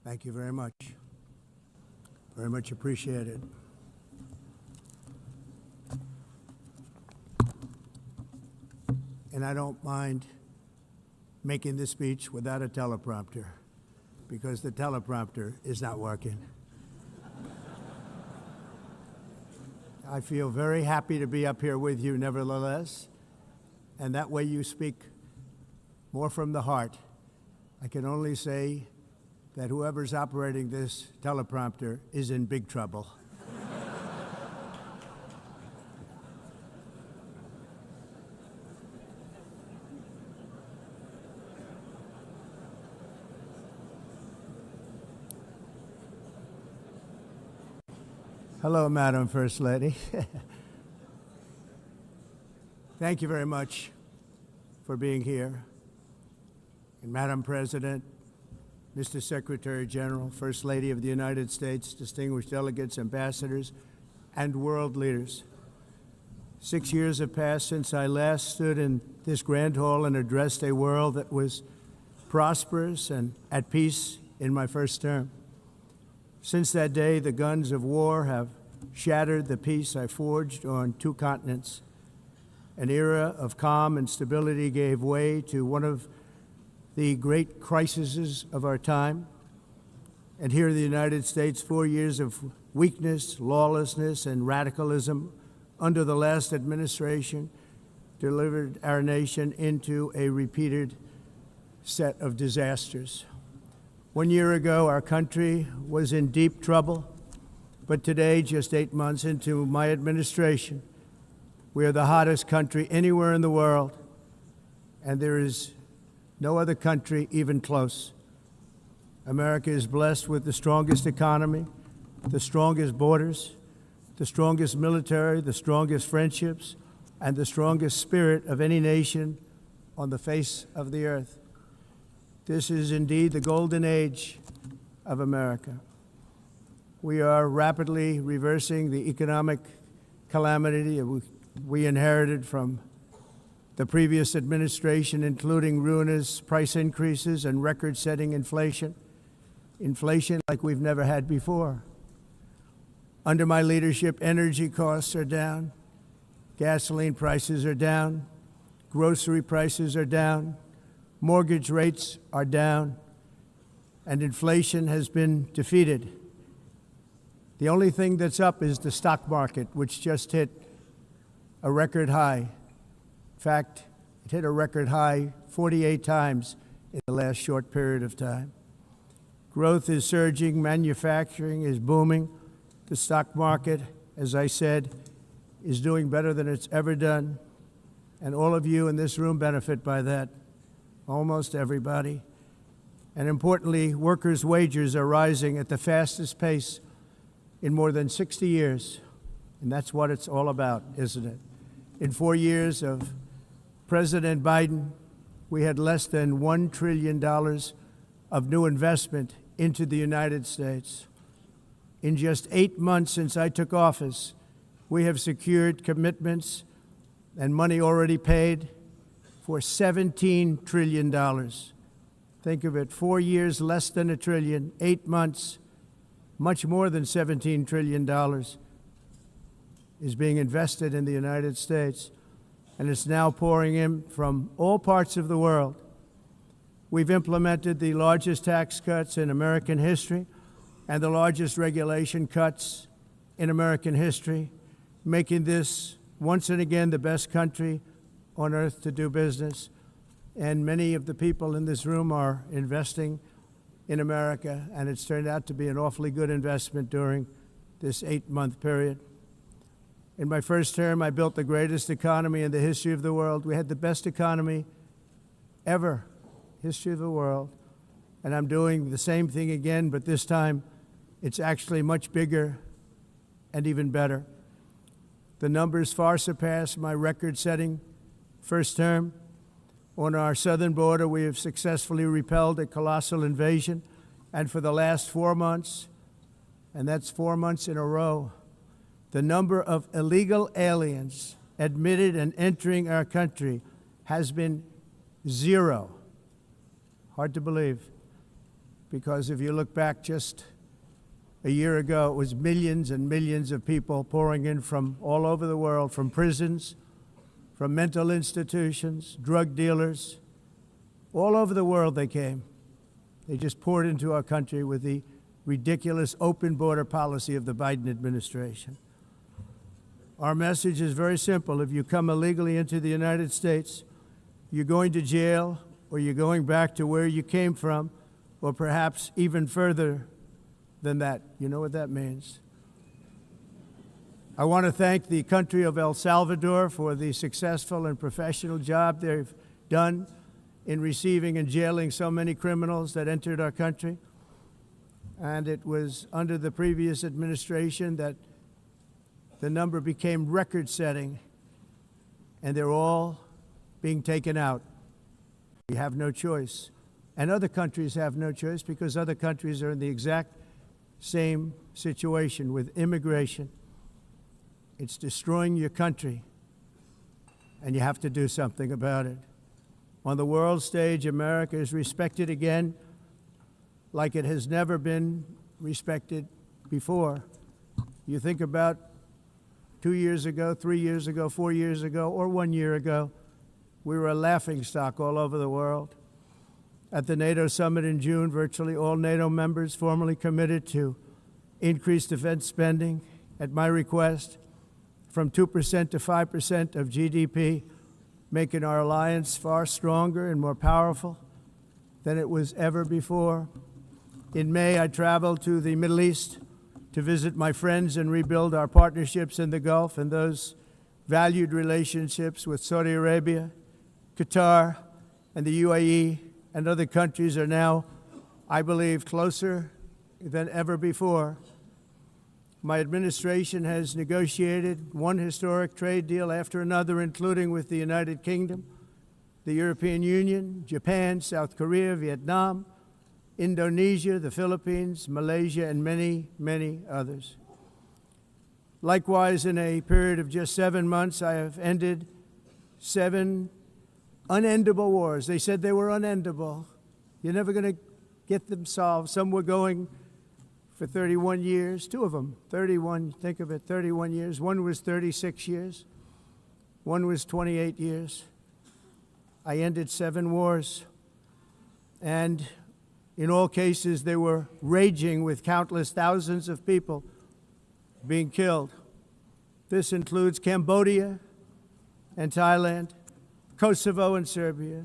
Thank you very much. Very much appreciated. And I don't mind making this speech without a teleprompter, because the teleprompter is not working. I feel very happy to be up here with you nevertheless, and that way you speak more from the heart. I can only say that whoever's operating this teleprompter is in big trouble. Hello, Madam First Lady. Thank you very much for being here. And Madam President, Mr. Secretary General, First Lady of the United States, distinguished delegates, ambassadors, and world leaders. 6 years have passed since I last stood in this grand hall and addressed a world that was prosperous and at peace in my first term. Since that day, the guns of war have shattered the peace I forged on 2 continents. An era of calm and stability gave way to one of the great crises of our time. And here in the United States, 4 years of weakness, lawlessness, and radicalism under the last administration delivered our nation into a repeated set of disasters. 1 year ago, our country was in deep trouble, but today, just 8 months into my administration, we are the hottest country anywhere in the world, and there is no other country even close. America is blessed with the strongest economy, the strongest borders, the strongest military, the strongest friendships, and the strongest spirit of any nation on the face of the earth. This is indeed the golden age of America. We are rapidly reversing the economic calamity we inherited from the previous administration, including ruinous price increases and record-setting inflation like we've never had before. Under my leadership, energy costs are down, gasoline prices are down, grocery prices are down, mortgage rates are down, and inflation has been defeated. The only thing that's up is the stock market, which just hit a record high. In fact, it hit a record high 48 times in the last short period of time. Growth is surging, manufacturing is booming. The stock market, as I said, is doing better than it's ever done. And all of you in this room benefit by that, almost everybody. And importantly, workers' wages are rising at the fastest pace in more than 60 years. And that's what it's all about, isn't it? In 4 years of President Biden, we had less than $1 trillion of new investment into the United States. In just 8 months since I took office, we have secured commitments and money already paid for $17 trillion. Think of it, 4 years, less than $1 trillion, 8 months, much more than $17 trillion is being invested in the United States. And it's now pouring in from all parts of the world. We've implemented the largest tax cuts in American history and the largest regulation cuts in American history, making this once and again the best country on earth to do business. And many of the people in this room are investing in America, and it's turned out to be an awfully good investment during this 8-month period. In my first term, I built the greatest economy in the history of the world. We had the best economy ever, history of the world. And I'm doing the same thing again, but this time it's actually much bigger and even better. The numbers far surpass my record-setting first term. On our southern border, we have successfully repelled a colossal invasion. And for the last 4 months, and that's 4 months in a row, the number of illegal aliens admitted and entering our country has been 0. Hard to believe. because if you look back just a year ago, it was millions and millions of people pouring in from all over the world, from prisons, from mental institutions, drug dealers. All over the world they came. They just poured into our country with the ridiculous open border policy of the Biden administration. Our message is very simple. If you come illegally into the United States, you're going to jail, or you're going back to where you came from, or perhaps even further than that. You know what that means. I want to thank the country of El Salvador for the successful and professional job they've done in receiving and jailing so many criminals that entered our country. And it was under the previous administration that the number became record-setting, and they're all being taken out. We have no choice. And other countries have no choice, because other countries are in the exact same situation with immigration. It's destroying your country, and you have to do something about it. On the world stage, America is respected again like it has never been respected before. You think about 2 years ago, 3 years ago, 4 years ago, or 1 year ago, we were a laughingstock all over the world. At the NATO summit in June, virtually all NATO members formally committed to increase defense spending, at my request, from 2% to 5% of GDP, making our alliance far stronger and more powerful than it was ever before. In May, I traveled to the Middle East to visit my friends and rebuild our partnerships in the Gulf and those valued relationships with Saudi Arabia, Qatar, and the UAE, and other countries are now, I believe, closer than ever before. My administration has negotiated one historic trade deal after another, including with the United Kingdom, the European Union, Japan, South Korea, Vietnam, Indonesia, the Philippines, Malaysia, and many, many others. Likewise, in a period of just 7 months, I have ended 7 unendable wars. They said they were unendable. You're never going to get them solved. Some were going for 31 years, 2 of them, 31, think of it, 31 years. One was 36 years. One was 28 years. I ended 7 wars. And in all cases, they were raging with countless thousands of people being killed. This includes Cambodia and Thailand, Kosovo and Serbia,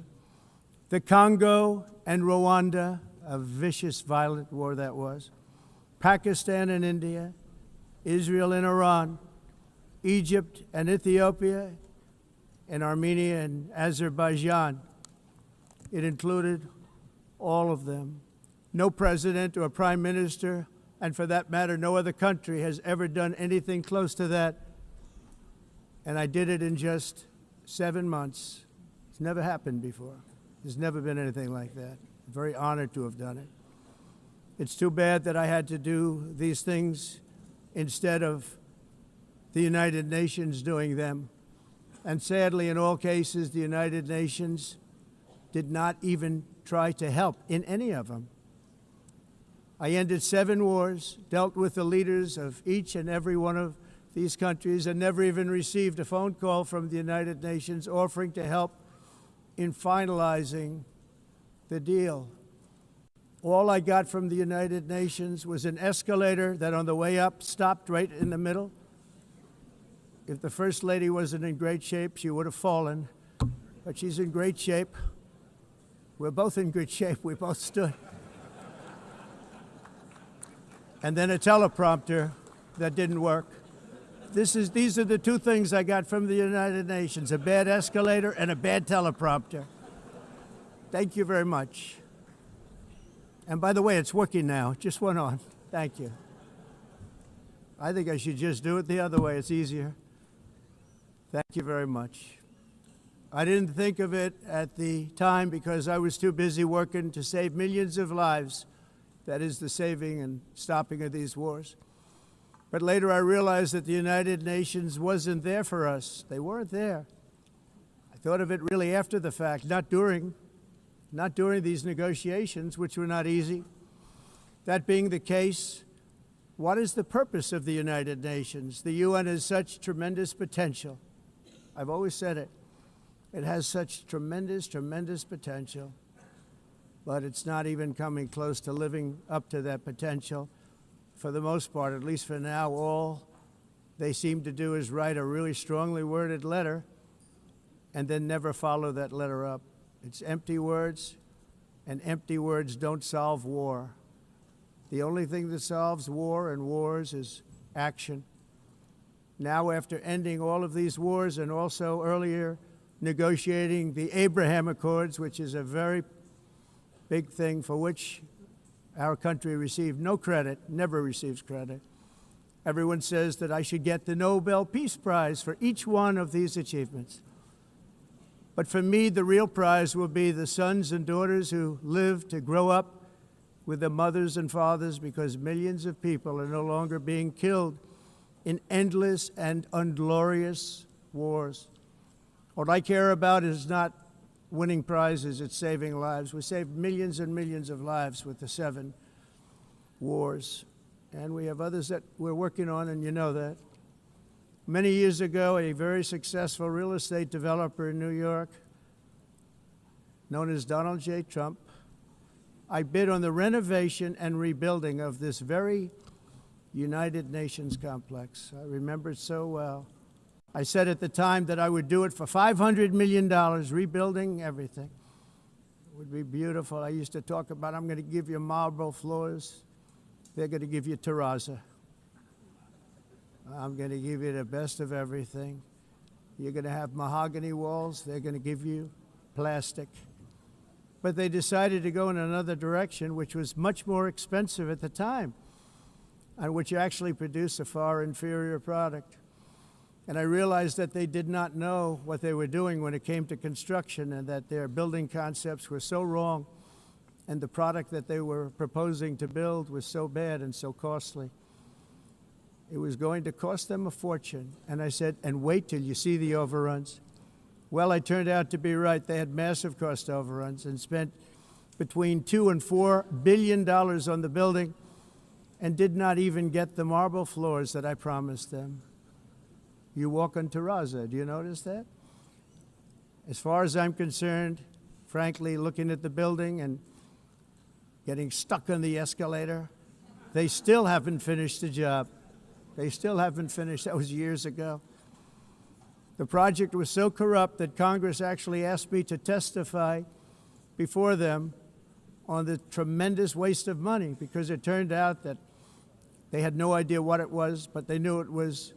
the Congo and Rwanda, a vicious, violent war that was, Pakistan and India, Israel and Iran, Egypt and Ethiopia, and Armenia and Azerbaijan. It included all of them. No president or prime minister, and for that matter, no other country has ever done anything close to that. And I did it in just 7 months. It's never happened before. There's never been anything like that. I'm very honored to have done it. It's too bad that I had to do these things instead of the United Nations doing them. And sadly, in all cases, the United Nations did not even try to help in any of them. I ended 7 wars, dealt with the leaders of each and every one of these countries, and never even received a phone call from the United Nations offering to help in finalizing the deal. All I got from the United Nations was an escalator that on the way up stopped right in the middle. If the First Lady wasn't in great shape, she would have fallen, but she's in great shape. We're both in good shape. We both stood. And then a teleprompter that didn't work. These are the 2 things I got from the United Nations, a bad escalator and a bad teleprompter. Thank you very much. And by the way, it's working now. It just went on. Thank you. I think I should just do it the other way. It's easier. Thank you very much. I didn't think of it at the time because I was too busy working to save millions of lives. That is the saving and stopping of these wars. But later I realized that the United Nations wasn't there for us. They weren't there. I thought of it really after the fact, not during these negotiations, which were not easy. That being the case, what is the purpose of the United Nations? The UN has such tremendous potential. I've always said it. It has such tremendous, tremendous potential, but it's not even coming close to living up to that potential. For the most part, at least for now, all they seem to do is write a really strongly worded letter and then never follow that letter up. It's empty words, and empty words don't solve war. The only thing that solves war and wars is action. Now, after ending all of these wars and also earlier negotiating the Abraham Accords, which is a very big thing for which our country received no credit, never receives credit. Everyone says that I should get the Nobel Peace Prize for each one of these achievements. But for me, the real prize will be the sons and daughters who live to grow up with their mothers and fathers, because millions of people are no longer being killed in endless and unglorious wars. What I care about is not winning prizes, it's saving lives. We saved millions and millions of lives with the 7 wars. And we have others that we're working on, and you know that. Many years ago, a very successful real estate developer in New York, known as Donald J. Trump, I bid on the renovation and rebuilding of this very United Nations complex. I remember it so well. I said at the time that I would do it for $500 million, rebuilding everything. It would be beautiful. I used to talk about, I'm going to give you marble floors. They're going to give you terrazzo. I'm going to give you the best of everything. You're going to have mahogany walls. They're going to give you plastic. But they decided to go in another direction, which was much more expensive at the time, and which actually produced a far inferior product. And I realized that they did not know what they were doing when it came to construction, and that their building concepts were so wrong, and the product that they were proposing to build was so bad and so costly. It was going to cost them a fortune. And I said, and wait till you see the overruns. Well, I turned out to be right. They had massive cost overruns and spent between $2 and $4 billion on the building and did not even get the marble floors that I promised them. You walk on terrazzo. Do you notice that? As far as I'm concerned, frankly, looking at the building and getting stuck on the escalator, they still haven't finished the job. They still haven't finished. That was years ago. The project was so corrupt that Congress actually asked me to testify before them on the tremendous waste of money, because it turned out that they had no idea what it was, but they knew it was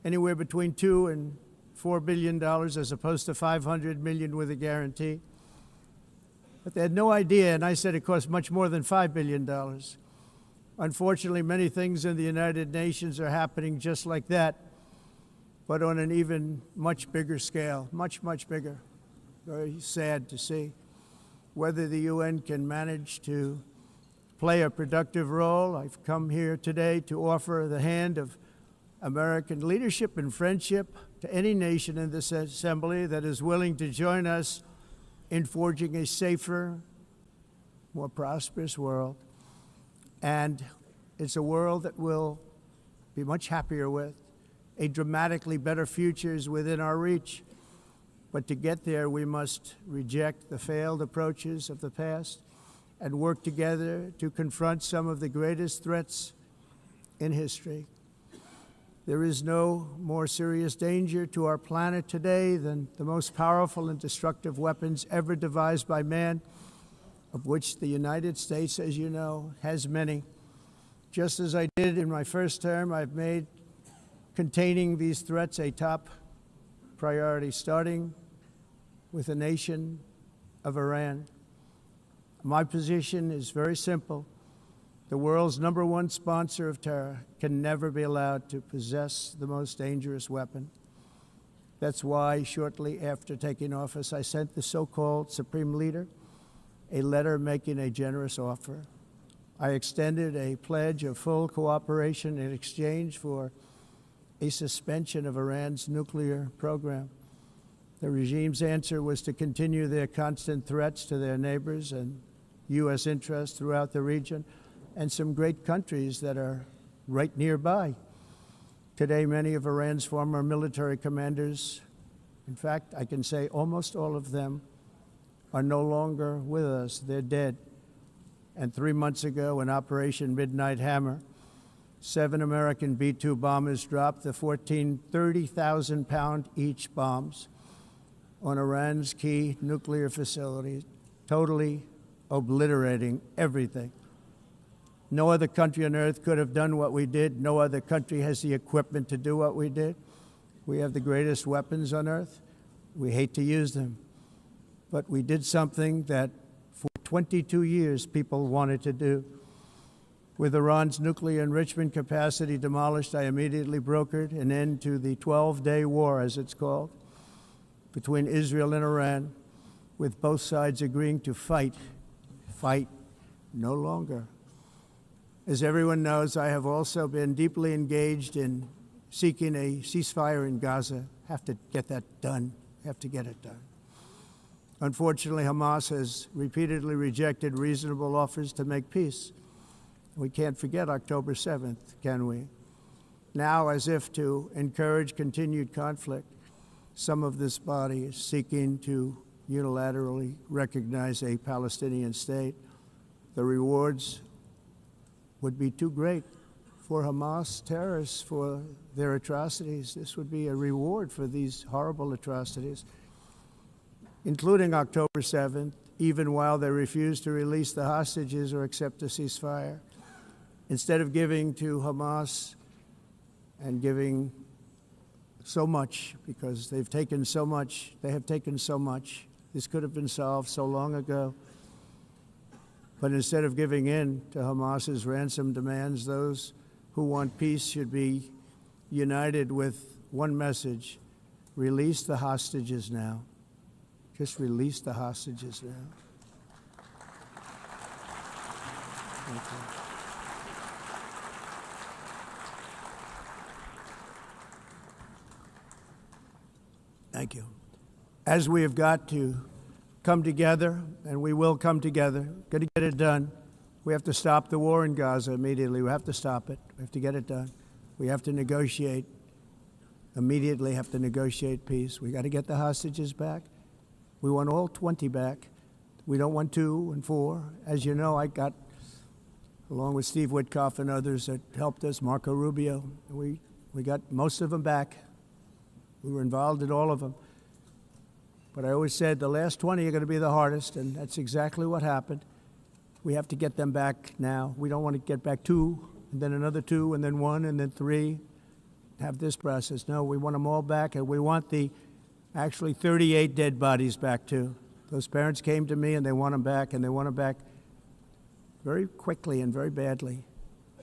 anywhere between $2 and $4 billion as opposed to $500 million with a guarantee. But they had no idea, and I said it cost much more than $5 billion. Unfortunately, many things in the United Nations are happening just like that, but on an even much bigger scale, much, much bigger. Very sad to see. Whether the UN can manage to play a productive role, I've come here today to offer the hand of American leadership and friendship to any nation in this assembly that is willing to join us in forging a safer, more prosperous world. And it's a world that we'll be much happier with. A dramatically better future is within our reach. But to get there, we must reject the failed approaches of the past and work together to confront some of the greatest threats in history. There is no more serious danger to our planet today than the most powerful and destructive weapons ever devised by man, of which the United States, as you know, has many. Just as I did in my first term, I've made containing these threats a top priority, starting with the nation of Iran. My position is very simple. The world's #1 sponsor of terror can never be allowed to possess the most dangerous weapon. That's why, shortly after taking office, I sent the so-called Supreme Leader a letter making a generous offer. I extended a pledge of full cooperation in exchange for a suspension of Iran's nuclear program. The regime's answer was to continue their constant threats to their neighbors and U.S. interests throughout the region, and some great countries that are right nearby. Today, many of Iran's former military commanders, in fact, I can say almost all of them, are no longer with us. They're dead. And 3 months ago, in Operation Midnight Hammer, 7 American B-2 bombers dropped the 14 30,000-pound each bombs on Iran's key nuclear facilities, totally obliterating everything. No other country on earth could have done what we did. No other country has the equipment to do what we did. We have the greatest weapons on earth. We hate to use them. But we did something that for 22 years people wanted to do. With Iran's nuclear enrichment capacity demolished, I immediately brokered an end to the 12-day war, as it's called, between Israel and Iran, with both sides agreeing to fight no longer. As everyone knows, I have also been deeply engaged in seeking a ceasefire in Gaza. Have to get that done. Have to get it done. Unfortunately, Hamas has repeatedly rejected reasonable offers to make peace. We can't forget October 7th, can we? Now, as if to encourage continued conflict, some of this body is seeking to unilaterally recognize a Palestinian state. The rewards would be too great for Hamas terrorists for their atrocities. This would be a reward for these horrible atrocities, including October 7th, even while they refuse to release the hostages or accept a ceasefire. Instead of giving to Hamas and giving so much, because they've taken so much, they have taken so much. This could have been solved so long ago. But instead of giving in to Hamas's ransom demands, those who want peace should be united with one message: release the hostages now. Just release the hostages now. Thank you. Thank you. As we have got to come together, and we will come together, got to get it done. We have to stop the war in Gaza immediately. We have to stop it. We have to get it done. We have to negotiate, immediately have to negotiate peace. We got to get the hostages back. We want all 20 back. We don't want 2 and 4. As you know, I got, along with Steve Witkoff and others that helped us, Marco Rubio, we got most of them back. We were involved in all of them. But I always said the last 20 are going to be the hardest, and that's exactly what happened. We have to get them back now. We don't want to get back 2, and then another 2, and then 1, and then 3, have this process. No, we want them all back, and we want the actually 38 dead bodies back, too. Those parents came to me, and they want them back, and they want them back very quickly and very badly.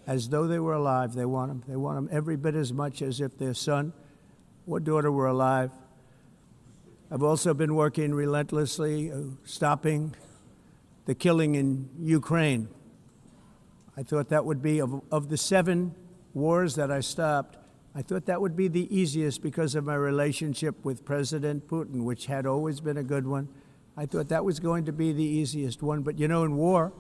As though they were alive, they want them. They want them every bit as much as if their son or daughter were alive. I've also been working relentlessly, stopping the killing in Ukraine. I thought that would be, of the 7 wars that I stopped, I thought that would be the easiest because of my relationship with President Putin, which had always been a good one. I thought that was going to be the easiest one. But you know, in war,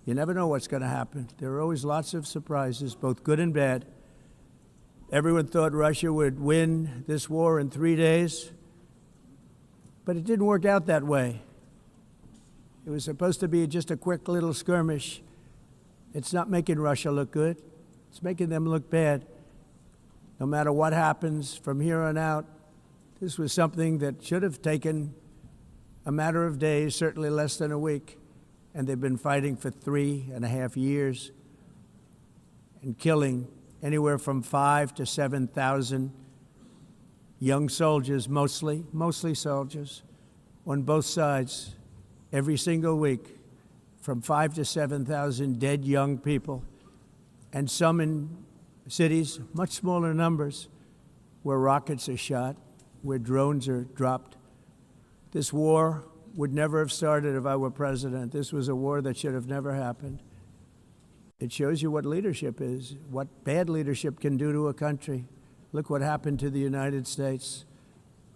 you never know what's going to happen. There are always lots of surprises, both good and bad. Everyone thought Russia would win this war in 3 days. But it didn't work out that way. It was supposed to be just a quick little skirmish. It's not making Russia look good. It's making them look bad. No matter what happens from here on out, this was something that should have taken a matter of days, certainly less than a week. And they've been fighting for 3.5 years and killing anywhere from 5,000 to 7,000 young soldiers, mostly soldiers, on both sides, every single week, from 5,000 to 7,000 dead young people, and some in cities, much smaller numbers, where rockets are shot, where drones are dropped. This war would never have started if I were president. This was a war that should have never happened. It shows you what leadership is, what bad leadership can do to a country. Look what happened to the United States,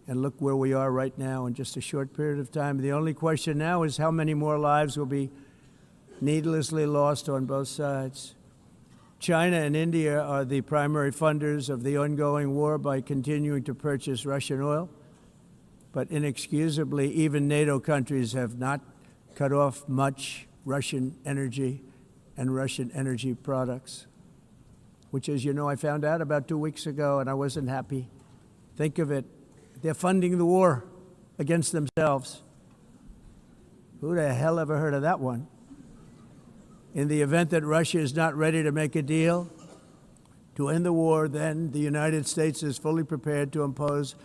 and look where we are right now in just a short period of time. The only question now is how many more lives will be needlessly lost on both sides. China and India are the primary funders of the ongoing war by continuing to purchase Russian oil. But inexcusably, even NATO countries have not cut off much Russian energy and Russian energy products, which, as you know, I found out about 2 weeks ago, and I wasn't happy. Think of it. They're funding the war against themselves. Who the hell ever heard of that one? In the event that Russia is not ready to make a deal to end the war, then the United States is fully prepared to impose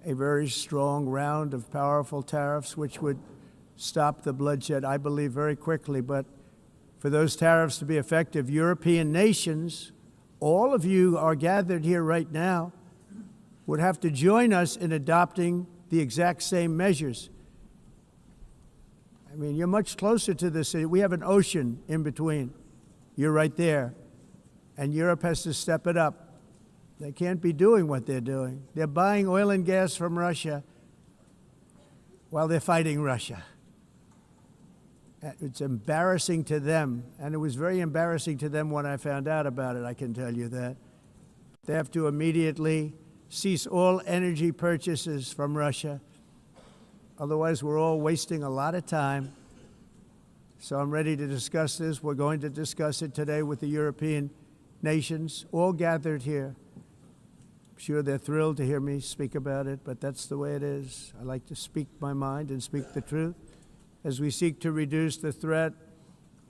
a very strong round of powerful tariffs, which would stop the bloodshed, I believe, very quickly. But for those tariffs to be effective, European nations, all of you are gathered here right now, would have to join us in adopting the exact same measures. I mean, you're much closer to this. We have an ocean in between. You're right there. And Europe has to step it up. They can't be doing what they're doing. They're buying oil and gas from Russia while they're fighting Russia. It's embarrassing to them, and it was very embarrassing to them when I found out about it, I can tell you that. They have to immediately cease all energy purchases from Russia. Otherwise, we're all wasting a lot of time. So I'm ready to discuss this. We're going to discuss it today with the European nations, all gathered here. I'm sure they're thrilled to hear me speak about it, but that's the way it is. I like to speak my mind and speak the truth. As we seek to reduce the threat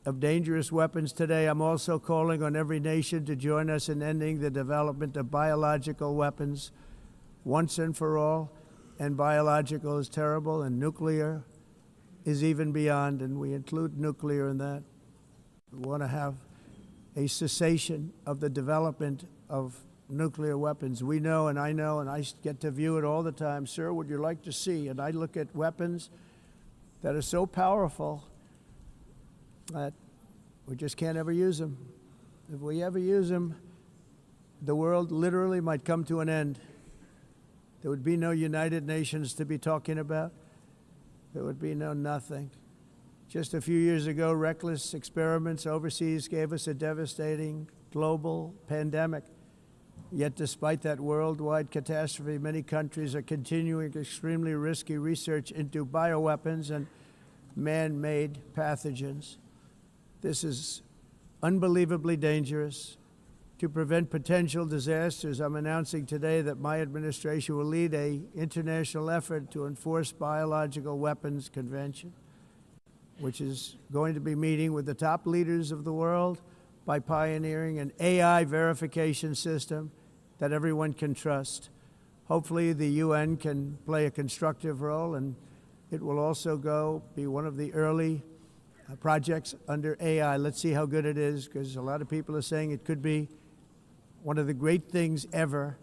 of dangerous weapons today, I'm also calling on every nation to join us in ending the development of biological weapons once and for all. And biological is terrible, and nuclear is even beyond, and we include nuclear in that. We want to have a cessation of the development of nuclear weapons. We know, and I get to view it all the time. Sir, would you like to see? And I look at weapons that are so powerful that we just can't ever use them. If we ever use them, the world literally might come to an end. There would be no United Nations to be talking about. There would be no nothing. Just a few years ago, reckless experiments overseas gave us a devastating global pandemic. Yet despite that worldwide catastrophe, many countries are continuing extremely risky research into bioweapons and man-made pathogens. This is unbelievably dangerous. To prevent potential disasters, I'm announcing today that my administration will lead an international effort to enforce biological weapons convention, which is going to be meeting with the top leaders of the world by pioneering an AI verification system that everyone can trust. Hopefully the UN can play a constructive role, and it will also be one of the early projects under AI. Let's see how good it is, because a lot of people are saying it could be one of the great things ever,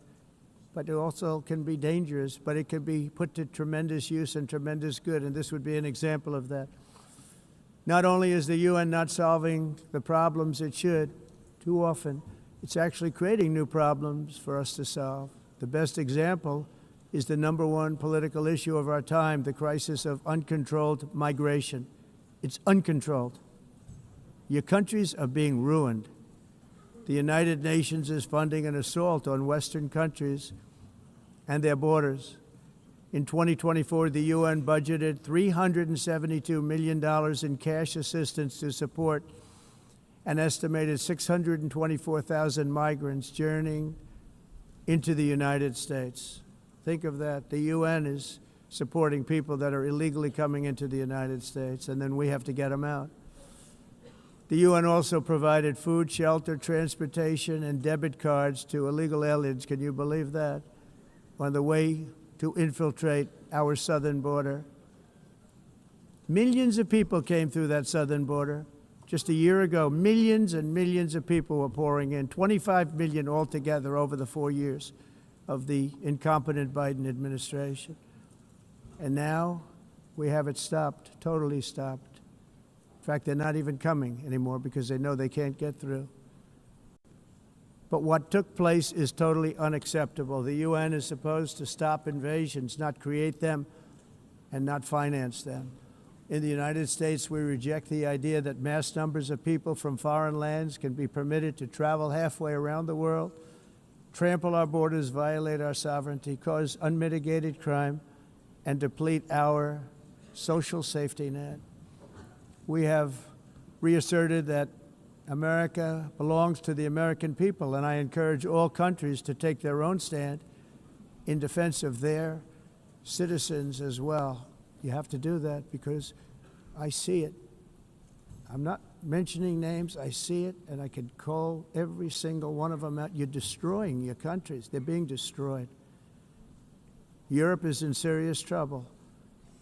but it also can be dangerous, but it can be put to tremendous use and tremendous good, and this would be an example of that. Not only is the UN not solving the problems it should, too often, it's actually creating new problems for us to solve. The best example is the #1 political issue of our time, the crisis of uncontrolled migration. It's uncontrolled. Your countries are being ruined. The United Nations is funding an assault on Western countries and their borders. In 2024, the UN budgeted $372 million in cash assistance to support an estimated 624,000 migrants journeying into the United States. Think of that. The UN is supporting people that are illegally coming into the United States, and then we have to get them out. The UN also provided food, shelter, transportation, and debit cards to illegal aliens. Can you believe that? On the way to infiltrate our southern border. Millions of people came through that southern border. Just a year ago, millions and millions of people were pouring in, 25 million altogether over the 4 years of the incompetent Biden administration. And now we have it stopped, totally stopped. In fact, they're not even coming anymore because they know they can't get through. But what took place is totally unacceptable. The UN is supposed to stop invasions, not create them and not finance them. In the United States, we reject the idea that mass numbers of people from foreign lands can be permitted to travel halfway around the world, trample our borders, violate our sovereignty, cause unmitigated crime, and deplete our social safety net. We have reasserted that America belongs to the American people, and I encourage all countries to take their own stand in defense of their citizens as well. You have to do that because I see it. I'm not mentioning names. I see it, and I could call every single one of them out. You're destroying your countries. They're being destroyed. Europe is in serious trouble.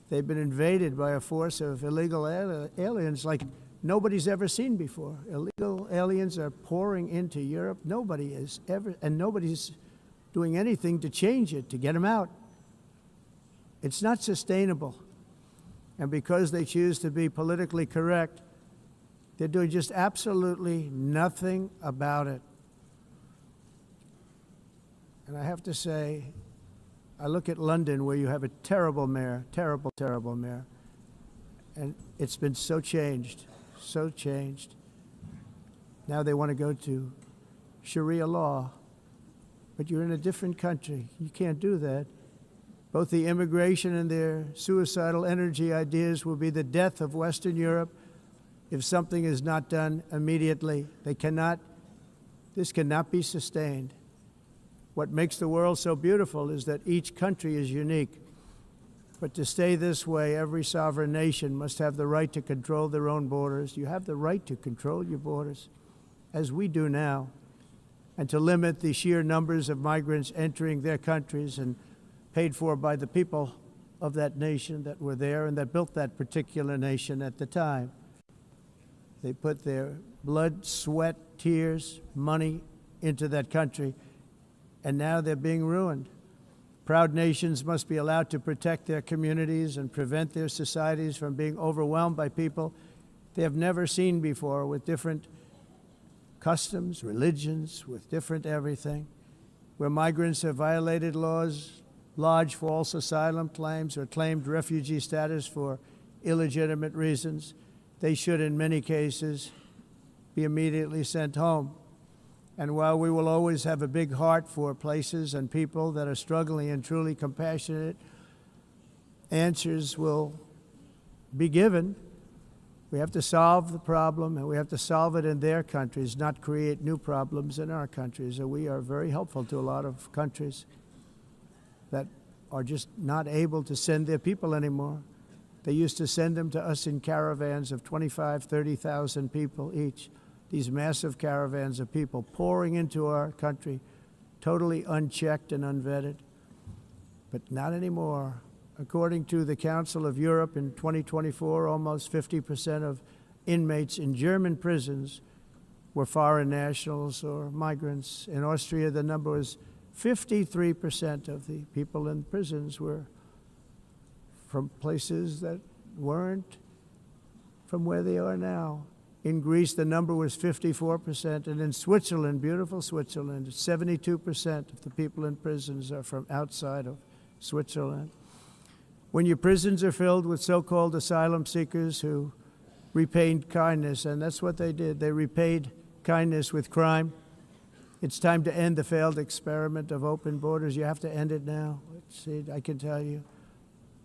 They've been invaded by a force of illegal aliens like nobody's ever seen before. Illegal aliens are pouring into Europe. Nobody is ever, and nobody's doing anything to change it, to get them out. It's not sustainable. And because they choose to be politically correct, they're doing just absolutely nothing about it. And I have to say, I look at London, where you have a terrible mayor, terrible, terrible mayor, and it's been so changed, so changed. Now they want to go to Sharia law, but you're in a different country. You can't do that. Both the immigration and their suicidal energy ideas will be the death of Western Europe if something is not done immediately. This cannot be sustained. What makes the world so beautiful is that each country is unique. But to stay this way, every sovereign nation must have the right to control their own borders. You have the right to control your borders, as we do now, and to limit the sheer numbers of migrants entering their countries and paid for by the people of that nation that were there and that built that particular nation at the time. They put their blood, sweat, tears, money into that country, and now they're being ruined. Proud nations must be allowed to protect their communities and prevent their societies from being overwhelmed by people they have never seen before, with different customs, religions, with different everything. Where migrants have violated laws, lodged false asylum claims, or claimed refugee status for illegitimate reasons, they should, in many cases, be immediately sent home. And while we will always have a big heart for places and people that are struggling and truly compassionate, answers will be given. We have to solve the problem, and we have to solve it in their countries, not create new problems in our countries. And we are very helpful to a lot of countries that are just not able to send their people anymore. They used to send them to us in caravans of 25,000, 30,000 people each. These massive caravans of people pouring into our country, totally unchecked and unvetted. But not anymore. According to the Council of Europe, in 2024, almost 50% of inmates in German prisons were foreign nationals or migrants. In Austria, the number was 53% of the people in prisons were from places that weren't from where they are now. In Greece, the number was 54%, and in Switzerland, beautiful Switzerland, 72% of the people in prisons are from outside of Switzerland. When your prisons are filled with so-called asylum seekers who repaid kindness, and that's what they did, they repaid kindness with crime. It's time to end the failed experiment of open borders. You have to end it now. See, I can tell you.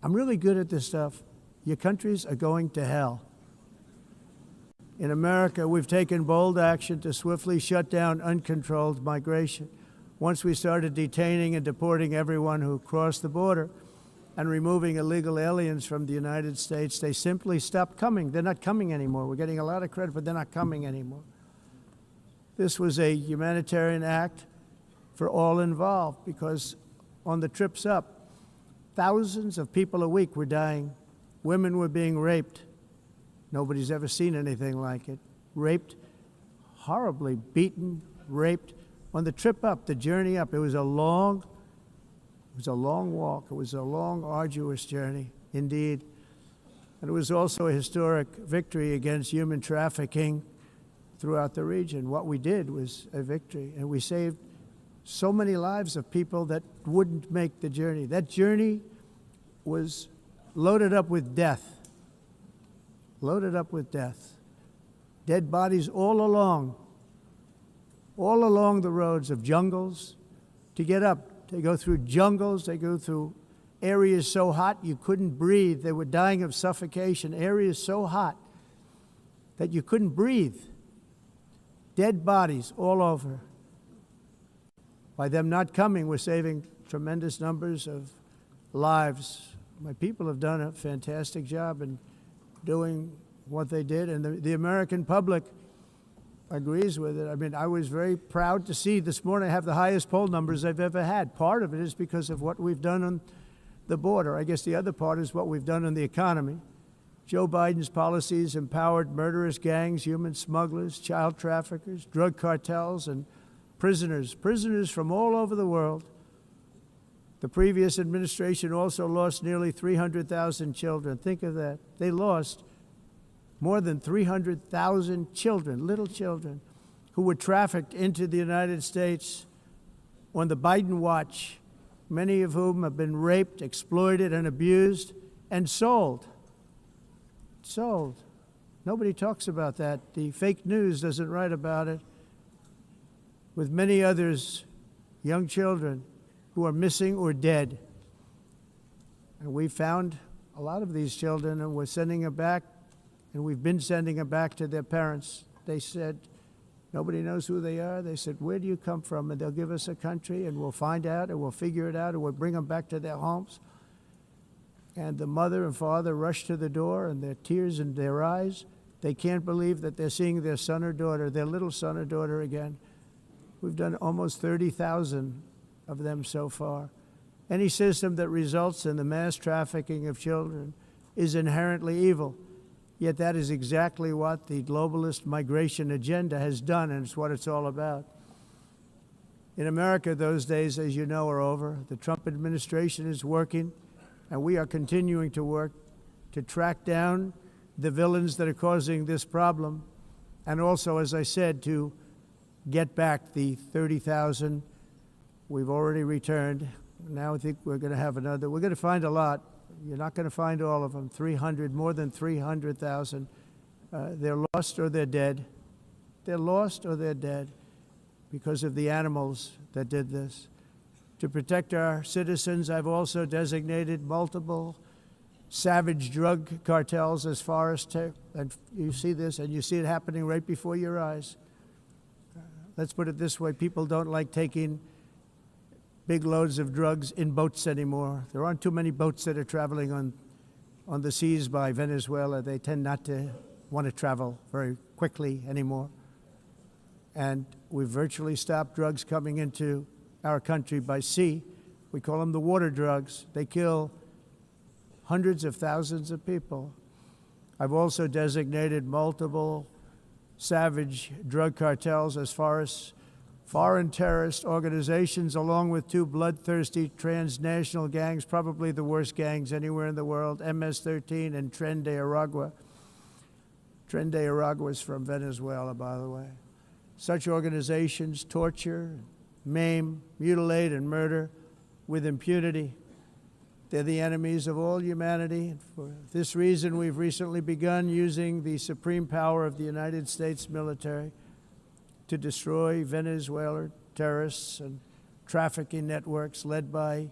I'm really good at this stuff. Your countries are going to hell. In America, we've taken bold action to swiftly shut down uncontrolled migration. Once we started detaining and deporting everyone who crossed the border and removing illegal aliens from the United States, they simply stopped coming. They're not coming anymore. We're getting a lot of credit, but they're not coming anymore. This was a humanitarian act for all involved, because on the trips up, thousands of people a week were dying. Women were being raped. Nobody's ever seen anything like it. Raped, horribly beaten, raped. On the trip up, the journey up, it was a long walk. It was a long, arduous journey, indeed. And it was also a historic victory against human trafficking throughout the region. What we did was a victory, and we saved so many lives of people that wouldn't make the journey. That journey was loaded up with death. loaded up with death. Dead bodies all along the roads of jungles. To get up, they go through jungles, they go through areas so hot you couldn't breathe. They were dying of suffocation, areas so hot that you couldn't breathe. Dead bodies all over. By them not coming, we're saving tremendous numbers of lives. My people have done a fantastic job in doing what they did, and the American public agrees with it. I mean, I was very proud to see this morning I have the highest poll numbers I've ever had. Part of it is because of what we've done on the border. I guess the other part is what we've done on the economy. Joe Biden's policies empowered murderous gangs, human smugglers, child traffickers, drug cartels, and prisoners from all over the world. The previous administration also lost nearly 300,000 children. Think of that. They lost more than 300,000 children, little children, who were trafficked into the United States on the Biden watch, many of whom have been raped, exploited, and abused, and sold. Sold. Nobody talks about that. The fake news doesn't write about it. With many others, young children who are missing or dead. And we found a lot of these children, and we're sending them back, and we've been sending them back to their parents. They said, nobody knows who they are. They said, where do you come from? And they'll give us a country, and we'll find out, and we'll figure it out, and we'll bring them back to their homes. And the mother and father rush to the door, and their tears in their eyes. They can't believe that they're seeing their son or daughter, their little son or daughter again. We've done almost 30,000 of them so far. Any system that results in the mass trafficking of children is inherently evil. Yet that is exactly what the globalist migration agenda has done, and it's what it's all about. In America, those days, as you know, are over. The Trump administration is working, and we are continuing to work to track down the villains that are causing this problem, and also, as I said, to get back the 30,000 we've already returned. Now I think we're going to have another. We're going to find a lot. You're not going to find all of them. 300, more than 300,000. They're lost or they're dead. They're lost or they're dead because of the animals that did this. To protect our citizens, I've also designated multiple savage drug cartels as far as and you see this, and you see it happening right before your eyes. Let's put it this way, people don't like taking big loads of drugs in boats anymore. There aren't too many boats that are traveling on the seas by Venezuela. They tend not to want to travel very quickly anymore. And we've virtually stopped drugs coming into our country by sea. We call them the water drugs. They kill hundreds of thousands of people. I've also designated multiple savage drug cartels as far as foreign terrorist organizations, along with two bloodthirsty transnational gangs, probably the worst gangs anywhere in the world, MS-13 and Tren de Aragua. Tren de Aragua is from Venezuela, by the way. Such organizations torture, maim, mutilate, and murder with impunity. They're the enemies of all humanity. And for this reason, we've recently begun using the supreme power of the United States military to destroy Venezuelan terrorists and trafficking networks led by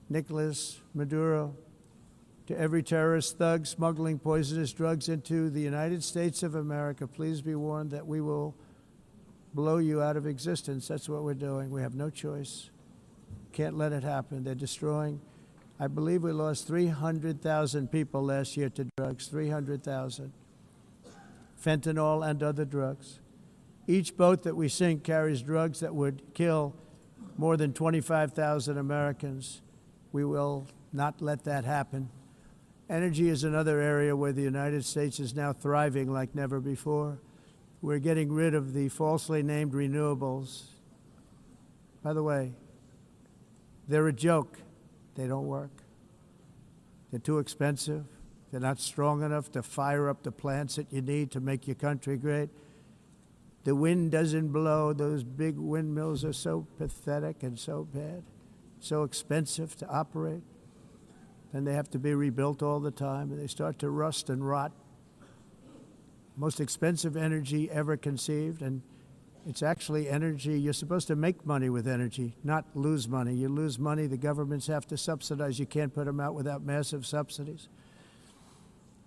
Nicolas Maduro. To every terrorist thug smuggling poisonous drugs into the United States of America, please be warned that we will blow you out of existence. That's what we're doing. We have no choice. Can't let it happen. They're destroying. I believe we lost 300,000 people last year to drugs, 300,000. Fentanyl and other drugs. Each boat that we sink carries drugs that would kill more than 25,000 Americans. We will not let that happen. Energy is another area where the United States is now thriving like never before. We're getting rid of the falsely named renewables. By the way, they're a joke. They don't work. They're too expensive. They're not strong enough to fire up the plants that you need to make your country great. The wind doesn't blow. Those big windmills are so pathetic and so bad, so expensive to operate. And they have to be rebuilt all the time, and they start to rust and rot. most expensive energy ever conceived, and it's actually energy. You're supposed to make money with energy, not lose money. You lose money, the governments have to subsidize. You can't put them out without massive subsidies.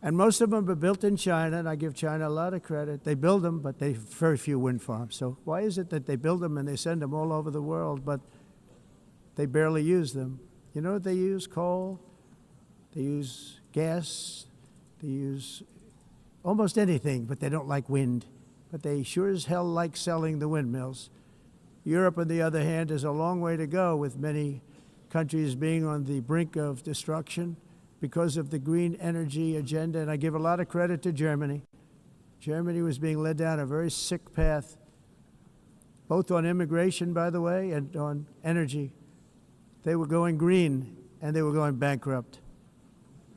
And most of them are built in China, and I give China a lot of credit. They build them, but they have very few wind farms. So why is it that they build them and they send them all over the world, but they barely use them? You know what they use? Coal. They use gas. They use almost anything, but they don't like wind. But they sure as hell like selling the windmills. Europe, on the other hand, has a long way to go, with many countries being on the brink of destruction because of the green energy agenda. And I give a lot of credit to Germany. Germany was being led down a very sick path, both on immigration, by the way, and on energy. They were going green, and they were going bankrupt.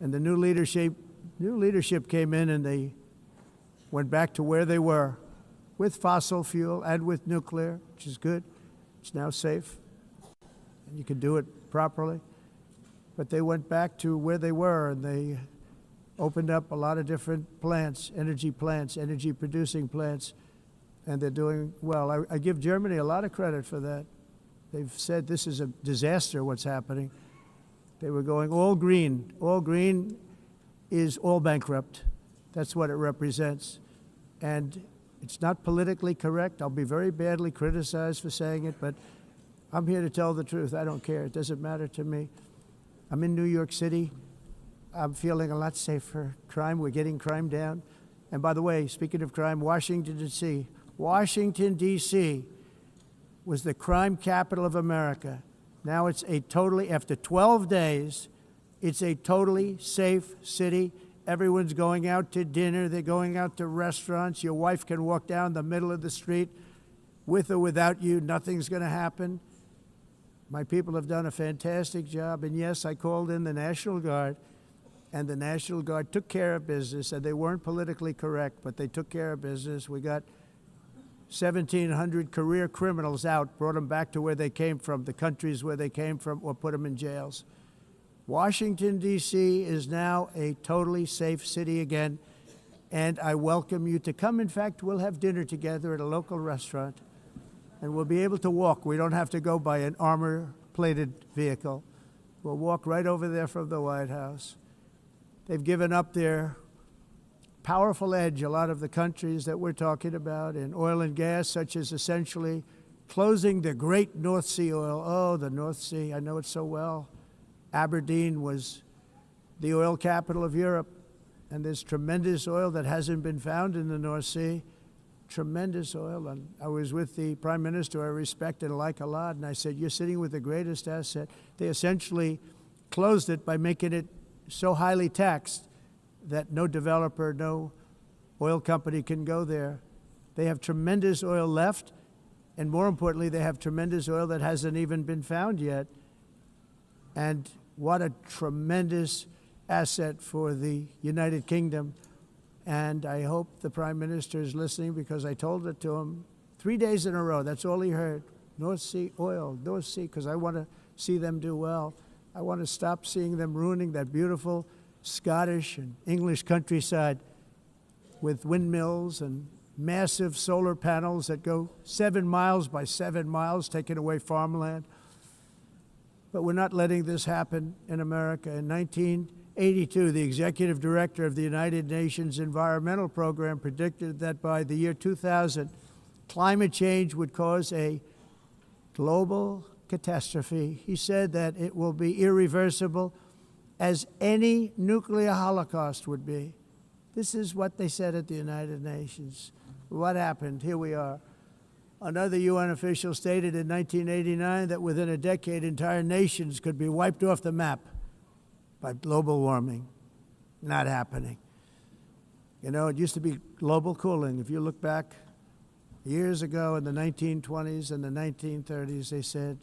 And the new leadership came in, and they went back to where they were, with fossil fuel and with nuclear, which is good. It's now safe, and you can do it properly. But they went back to where they were, and they opened up a lot of different plants, energy-producing plants, and they're doing well. I give Germany a lot of credit for that. They've said this is a disaster, what's happening. They were going all green. All green is all bankrupt. That's what it represents. And it's not politically correct. I'll be very badly criticized for saying it, but I'm here to tell the truth. I don't care. It doesn't matter to me. I'm in New York City. I'm feeling a lot safer. Crime, we're getting crime down. And by the way, speaking of crime, Washington, D.C. Washington, D.C. was the crime capital of America. Now it's a totally, after 12 days, it's a totally safe city. Everyone's going out to dinner. They're going out to restaurants. Your wife can walk down the middle of the street with or without you. Nothing's going to happen. My people have done a fantastic job. And yes, I called in the National Guard, and the National Guard took care of business. And they weren't politically correct, but they took care of business. We got 1,700 career criminals out, brought them back to where they came from, the countries where they came from, or put them in jails. Washington, D.C. is now a totally safe city again, and I welcome you to come. In fact, we'll have dinner together at a local restaurant, and we'll be able to walk. We don't have to go by an armor-plated vehicle. We'll walk right over there from the White House. They've given up their powerful edge, a lot of the countries that we're talking about, in oil and gas, such as essentially closing the great North Sea oil. Oh, the North Sea, I know it so well. Aberdeen was the oil capital of Europe, and there's tremendous oil that hasn't been found in the North Sea. Tremendous oil. And I was with the Prime Minister I respect and like a lot, and I said, you're sitting with the greatest asset. They essentially closed it by making it so highly taxed that no developer, no oil company can go there. They have tremendous oil left, and more importantly, they have tremendous oil that hasn't even been found yet. And what a tremendous asset for the United Kingdom. And I hope the Prime Minister is listening, because I told it to him 3 days in a row. That's all he heard. North Sea oil, North Sea, because I want to see them do well. I want to stop seeing them ruining that beautiful Scottish and English countryside with windmills and massive solar panels that go 7 miles by 7 miles, taking away farmland. But we're not letting this happen in America. In 1982, the executive director of the United Nations Environmental Program predicted that by the year 2000, climate change would cause a global catastrophe. He said that it will be irreversible, as any nuclear holocaust would be. This is what they said at the United Nations. What happened? Here we are. Another UN official stated in 1989 that within a decade, entire nations could be wiped off the map by global warming. Not happening. You know, it used to be global cooling. If you look back years ago in the 1920s and the 1930s, they said,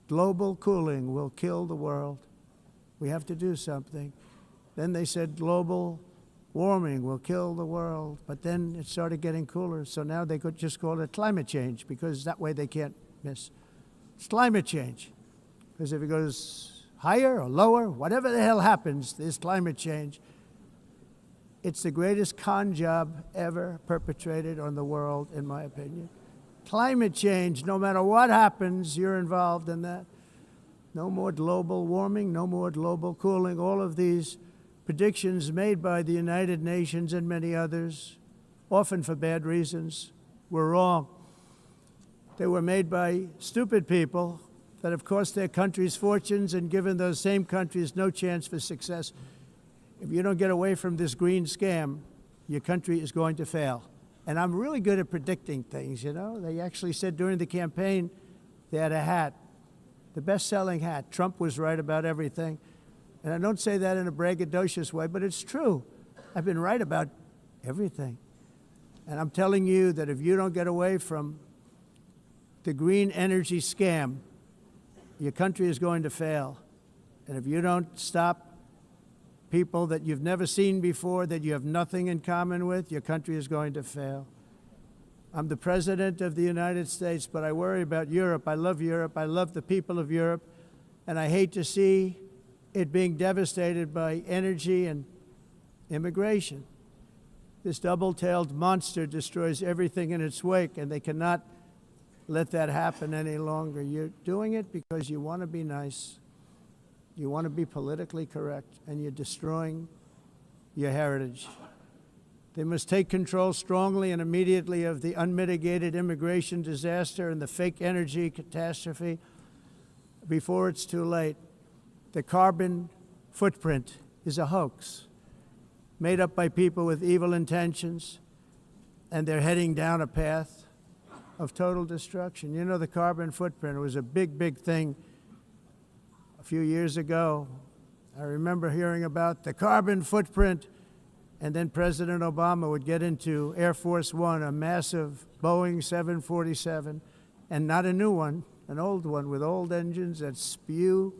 global cooling will kill the world. We have to do something. Then they said global warming will kill the world, but then it started getting cooler, so now they could just call it climate change, because that way they can't miss. It's climate change, because if it goes higher or lower, whatever the hell happens, there's climate change. It's the greatest con job ever perpetrated on the world, in my opinion. Climate change, no matter what happens, you're involved in that. No more global warming, no more global cooling. All of these predictions made by the United Nations and many others, often for bad reasons, were wrong. They were made by stupid people that have cost their countries fortunes and given those same countries no chance for success. If you don't get away from this green scam, your country is going to fail. And I'm really good at predicting things, you know. They actually said during the campaign they had a hat, the best-selling hat. Trump was right about everything. And I don't say that in a braggadocious way, but it's true. I've been right about everything. And I'm telling you that if you don't get away from the green energy scam, your country is going to fail. And if you don't stop people that you've never seen before, that you have nothing in common with, your country is going to fail. I'm the President of the United States, but I worry about Europe. I love Europe. I love the people of Europe. And I hate to see it being devastated by energy and immigration. This double-tailed monster destroys everything in its wake, and they cannot let that happen any longer. You're doing it because you want to be nice. You want to be politically correct, and you're destroying your heritage. They must take control strongly and immediately of the unmitigated immigration disaster and the fake energy catastrophe before it's too late. The carbon footprint is a hoax made up by people with evil intentions, and they're heading down a path of total destruction. You know, the carbon footprint was a big, big thing a few years ago. I remember hearing about the carbon footprint, and then President Obama would get into Air Force One, a massive Boeing 747, and not a new one, an old one with old engines that spew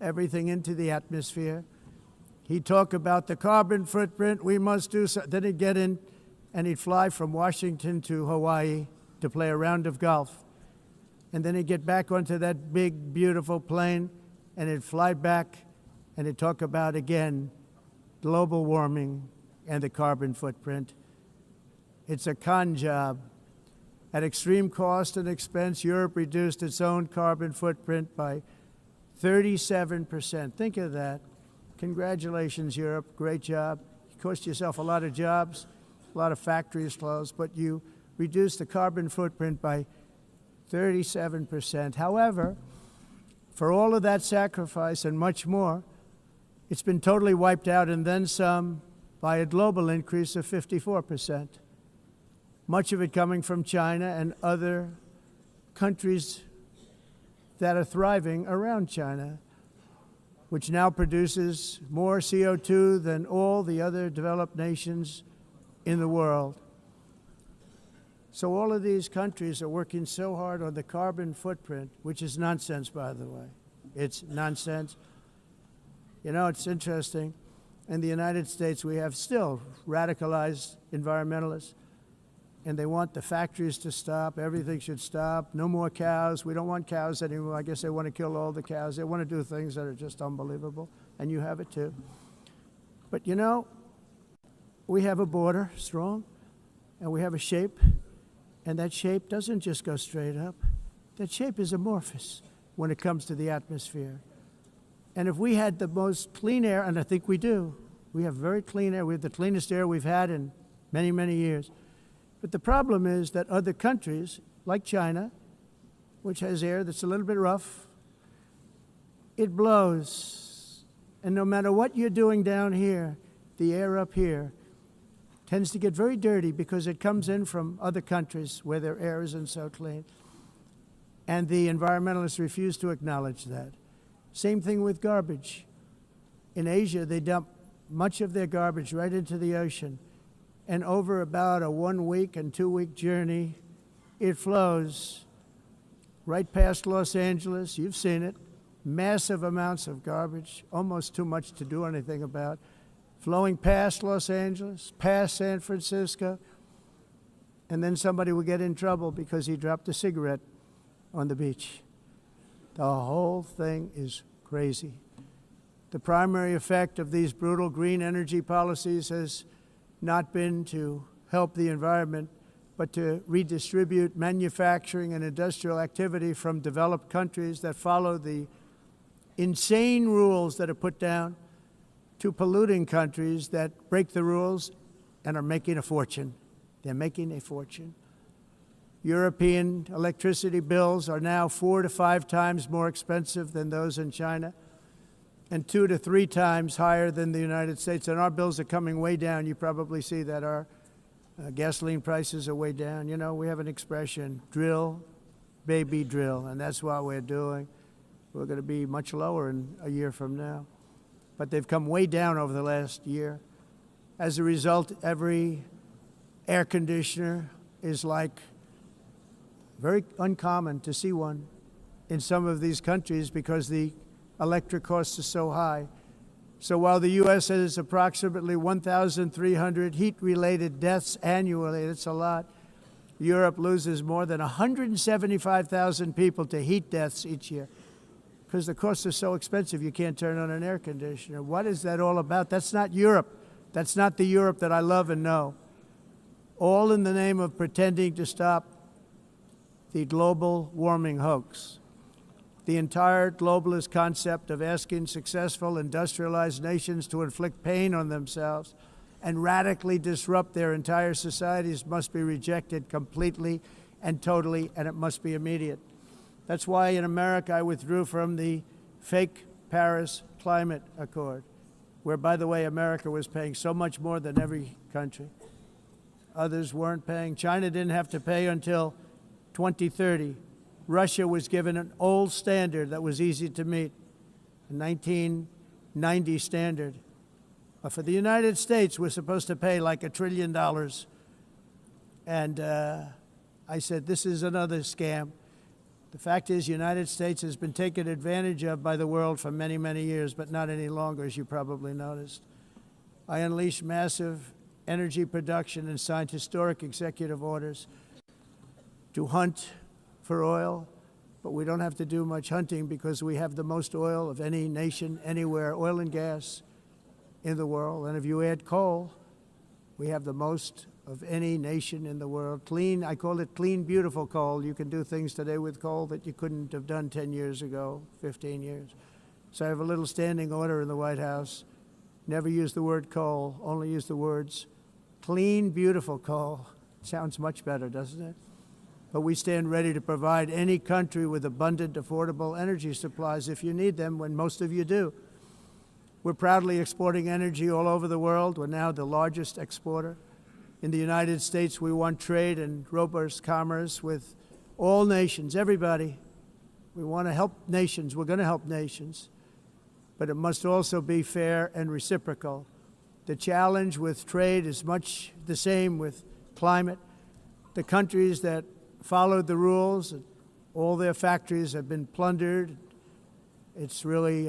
everything into the atmosphere. He'd talk about the carbon footprint, we must do so. Then he'd get in and he'd fly from Washington to Hawaii to play a round of golf. And then he'd get back onto that big, beautiful plane and he'd fly back and he'd talk about, again, global warming and the carbon footprint. It's a con job. At extreme cost and expense, Europe reduced its own carbon footprint by 37%. Think of that. Congratulations, Europe. Great job. You cost yourself a lot of jobs, a lot of factories closed, but you reduced the carbon footprint by 37%. However, for all of that sacrifice and much more, it's been totally wiped out and then some by a global increase of 54%. Much of it coming from China and other countries that are thriving around China, which now produces more CO2 than all the other developed nations in the world. So all of these countries are working so hard on the carbon footprint, which is nonsense, by the way. It's nonsense. You know, it's interesting. In the United States, we have still radicalized environmentalists, and they want the factories to stop. Everything should stop. No more cows. We don't want cows anymore. I guess they want to kill all the cows. They want to do things that are just unbelievable, and you have it too. But you know, we have a border, strong, and we have a shape, and that shape doesn't just go straight up. That shape is amorphous when it comes to the atmosphere. And if we had the most clean air, and I think we do, we have very clean air. We have the cleanest air we've had in many, many years. But the problem is that other countries, like China, which has air that's a little bit rough, it blows. And no matter what you're doing down here, the air up here tends to get very dirty because it comes in from other countries where their air isn't so clean. And the environmentalists refuse to acknowledge that. Same thing with garbage. In Asia, they dump much of their garbage right into the ocean. And over about a 1 week and 2 week journey, it flows right past Los Angeles. You've seen it. Massive amounts of garbage, almost too much to do anything about, flowing past Los Angeles, past San Francisco, and then somebody will get in trouble because he dropped a cigarette on the beach. The whole thing is crazy. The primary effect of these brutal green energy policies has not been to help the environment, but to redistribute manufacturing and industrial activity from developed countries that follow the insane rules that are put down to polluting countries that break the rules and are making a fortune. They're making a fortune. European electricity bills are now 4 to 5 times more expensive than those in China, and 2 to 3 times higher than the United States. And our bills are coming way down. You probably see that our gasoline prices are way down. You know, we have an expression, drill, baby, drill, and that's what we're doing. We're going to be much lower in a year from now. But they've come way down over the last year. As a result, every air conditioner is like very uncommon to see one in some of these countries because the electric costs are so high. So while the U.S. has approximately 1,300 heat-related deaths annually, that's a lot, Europe loses more than 175,000 people to heat deaths each year because the costs are so expensive you can't turn on an air conditioner. What is that all about? That's not Europe. That's not the Europe that I love and know. All in the name of pretending to stop the global warming hoax. The entire globalist concept of asking successful industrialized nations to inflict pain on themselves and radically disrupt their entire societies must be rejected completely and totally, and it must be immediate. That's why in America I withdrew from the fake Paris Climate Accord, where, by the way, America was paying so much more than every country. Others weren't paying. China didn't have to pay until 2030. Russia was given an old standard that was easy to meet, a 1990 standard. But for the United States, we're supposed to pay like $1 trillion. And I said, this is another scam. The fact is, the United States has been taken advantage of by the world for many, many years, but not any longer, as you probably noticed. I unleashed massive energy production and signed historic executive orders to hunt for oil, but we don't have to do much hunting because we have the most oil of any nation anywhere, oil and gas in the world. And if you add coal, we have the most of any nation in the world. Clean, I call it clean, beautiful coal. You can do things today with coal that you couldn't have done 10 years ago, 15 years. So I have a little standing order in the White House. Never use the word coal, only use the words clean, beautiful coal. Sounds much better, doesn't it? But we stand ready to provide any country with abundant, affordable energy supplies if you need them, when most of you do. We're proudly exporting energy all over the world. We're now the largest exporter. In the United States, we want trade and robust commerce with all nations, everybody. We want to help nations. We're going to help nations. But it must also be fair and reciprocal. The challenge with trade is much the same with climate. The countries that followed the rules, all their factories have been plundered. It's really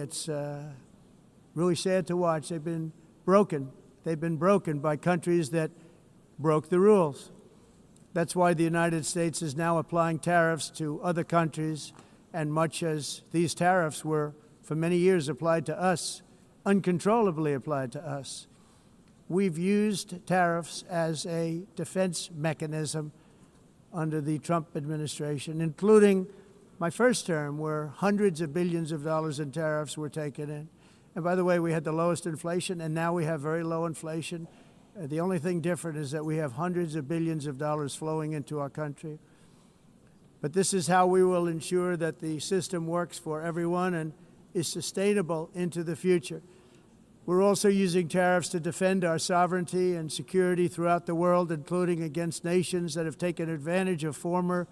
sad to watch. They've been broken. They've been broken by countries that broke the rules. That's why the United States is now applying tariffs to other countries, and much as these tariffs were for many years applied to us, uncontrollably applied to us. We've used tariffs as a defense mechanism under the Trump administration, including my first term, where hundreds of billions of dollars in tariffs were taken in. And by the way, we had the lowest inflation, and now we have very low inflation. The only thing different is that we have hundreds of billions of dollars flowing into our country. But this is how we will ensure that the system works for everyone and is sustainable into the future. We're also using tariffs to defend our sovereignty and security throughout the world, including against nations that have taken advantage of former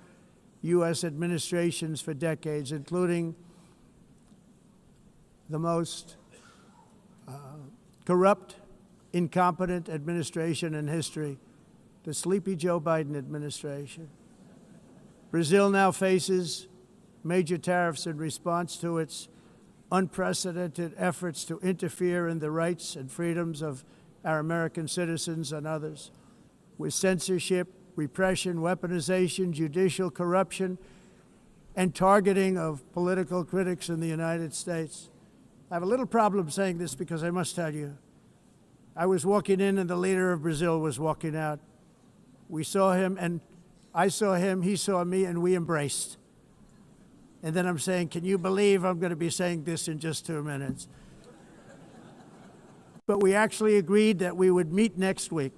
U.S. administrations for decades, including the most corrupt, incompetent administration in history, the sleepy Joe Biden administration. Brazil now faces major tariffs in response to its unprecedented efforts to interfere in the rights and freedoms of our American citizens and others, with censorship, repression, weaponization, judicial corruption, and targeting of political critics in the United States. I have a little problem saying this because I must tell you, I was walking in and the leader of Brazil was walking out. We saw him and I saw him, he saw me, and we embraced. And then I'm saying, can you believe I'm going to be saying this in just 2 minutes? But we actually agreed that we would meet next week.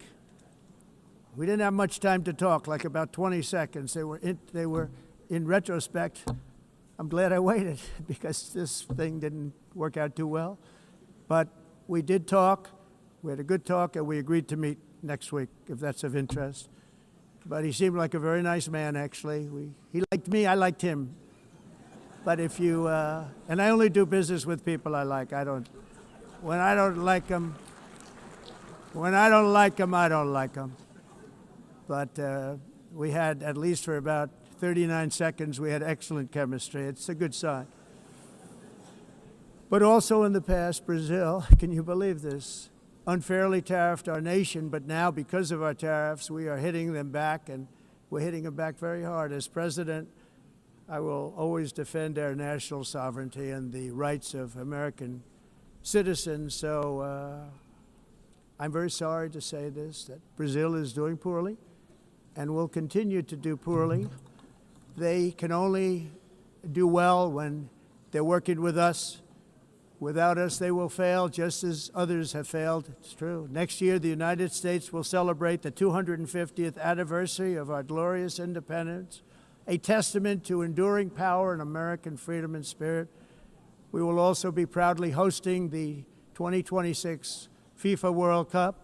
We didn't have much time to talk, like about 20 seconds. They were in retrospect, I'm glad I waited because this thing didn't work out too well. But we did talk, we had a good talk, and we agreed to meet next week, if that's of interest. But he seemed like a very nice man, actually. He liked me, I liked him. But if you, and I only do business with people I like. When I don't like them, I don't like them. But we had, at least for about 39 seconds, we had excellent chemistry. It's a good sign. But also in the past, Brazil, can you believe this, unfairly tariffed our nation, but now because of our tariffs, we are hitting them back, and we're hitting them back very hard. As president, I will always defend our national sovereignty and the rights of American citizens. So I'm very sorry to say this, that Brazil is doing poorly and will continue to do poorly. They can only do well when they're working with us. Without us, they will fail, just as others have failed. It's true. Next year, the United States will celebrate the 250th anniversary of our glorious independence, a testament to enduring power and American freedom and spirit. We will also be proudly hosting the 2026 FIFA World Cup,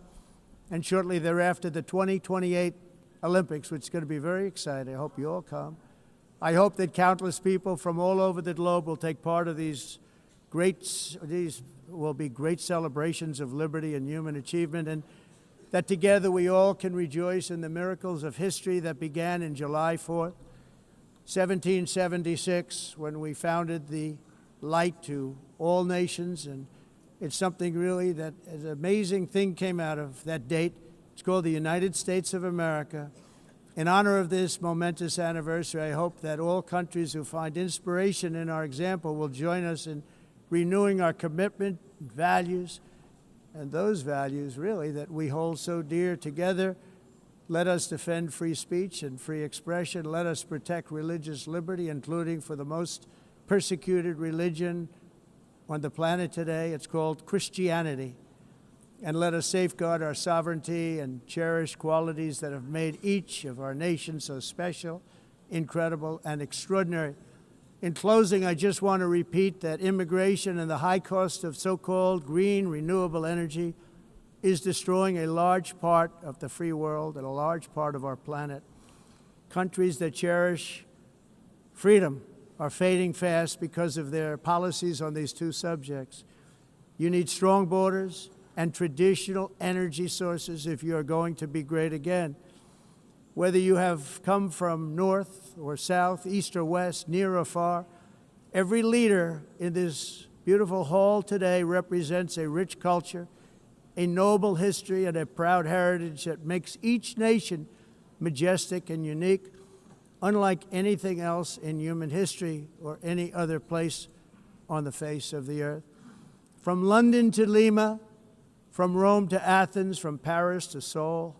and shortly thereafter, the 2028 Olympics, which is going to be very exciting. I hope you all come. I hope that countless people from all over the globe will take part of these will be great celebrations of liberty and human achievement, and that together we all can rejoice in the miracles of history that began in July 4th, 1776, when we founded the light to all nations. And it's something really that an amazing thing came out of that date. It's called the United States of America. In honor of this momentous anniversary, I hope that all countries who find inspiration in our example will join us in renewing our commitment, values, and those values, really, that we hold so dear. Together, let us defend free speech and free expression. Let us protect religious liberty, including for the most persecuted religion on the planet today. It's called Christianity. And let us safeguard our sovereignty and cherish qualities that have made each of our nations so special, incredible, and extraordinary. In closing, I just want to repeat that immigration and the high cost of so-called green renewable energy is destroying a large part of the free world and a large part of our planet. Countries that cherish freedom are fading fast because of their policies on these two subjects. You need strong borders and traditional energy sources if you are going to be great again. Whether you have come from north or south, east or west, near or far, every leader in this beautiful hall today represents a rich culture, a noble history, and a proud heritage that makes each nation majestic and unique, unlike anything else in human history or any other place on the face of the earth. From London to Lima, from Rome to Athens, from Paris to Seoul,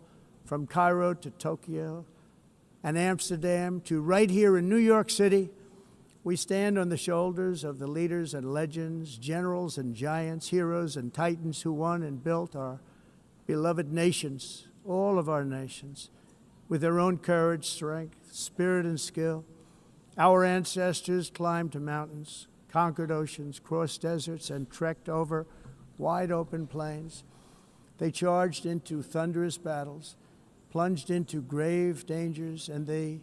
from Cairo to Tokyo and Amsterdam to right here in New York City, we stand on the shoulders of the leaders and legends, generals and giants, heroes and titans who won and built our beloved nations, all of our nations, with their own courage, strength, spirit, and skill. Our ancestors climbed mountains, conquered oceans, crossed deserts, and trekked over wide open plains. They charged into thunderous battles, plunged into grave dangers, and they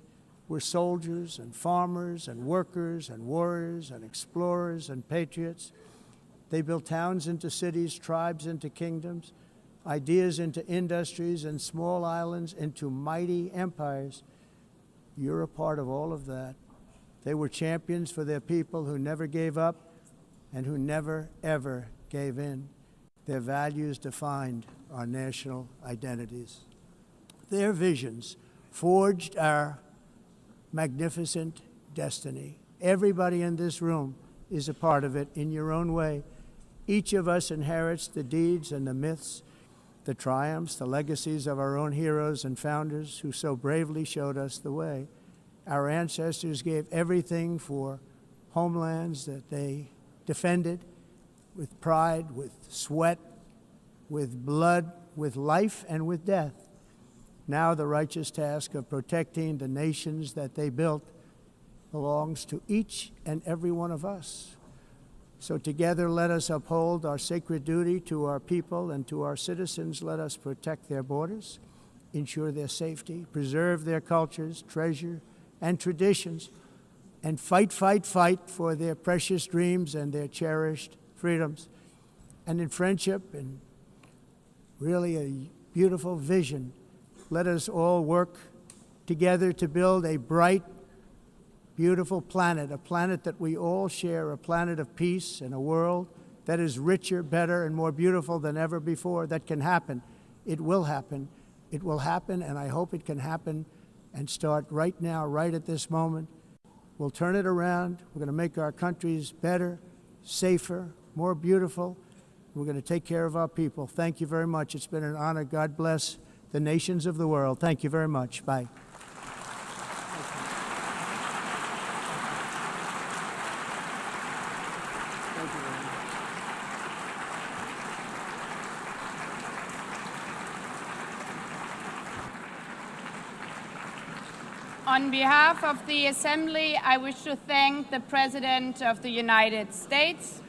were soldiers and farmers and workers and warriors and explorers and patriots. They built towns into cities, tribes into kingdoms, ideas into industries, and small islands into mighty empires. You're a part of all of that. They were champions for their people who never gave up and who never, ever gave in. Their values defined our national identities. Their visions forged our magnificent destiny. Everybody in this room is a part of it in your own way. Each of us inherits the deeds and the myths the triumphs, the legacies of our own heroes and founders who so bravely showed us the way. Our ancestors gave everything for homelands that they defended with pride, with sweat, with blood, with life, and with death. Now the righteous task of protecting the nations that they built belongs to each and every one of us. So together let us uphold our sacred duty to our people and to our citizens. Let us protect their borders, ensure their safety, preserve their cultures, treasure, and traditions, and fight, fight, fight for their precious dreams and their cherished freedoms. And in friendship and really a beautiful vision, let us all work together to build a bright, beautiful planet, a planet that we all share, a planet of peace and a world that is richer, better, and more beautiful than ever before. That can happen. It will happen. It will happen, and I hope it can happen and start right now, right at this moment. We'll turn it around. We're going to make our countries better, safer, more beautiful. We're going to take care of our people. Thank you very much. It's been an honor. God bless the nations of the world. Thank you very much. Bye. On behalf of the Assembly, I wish to thank the President of the United States,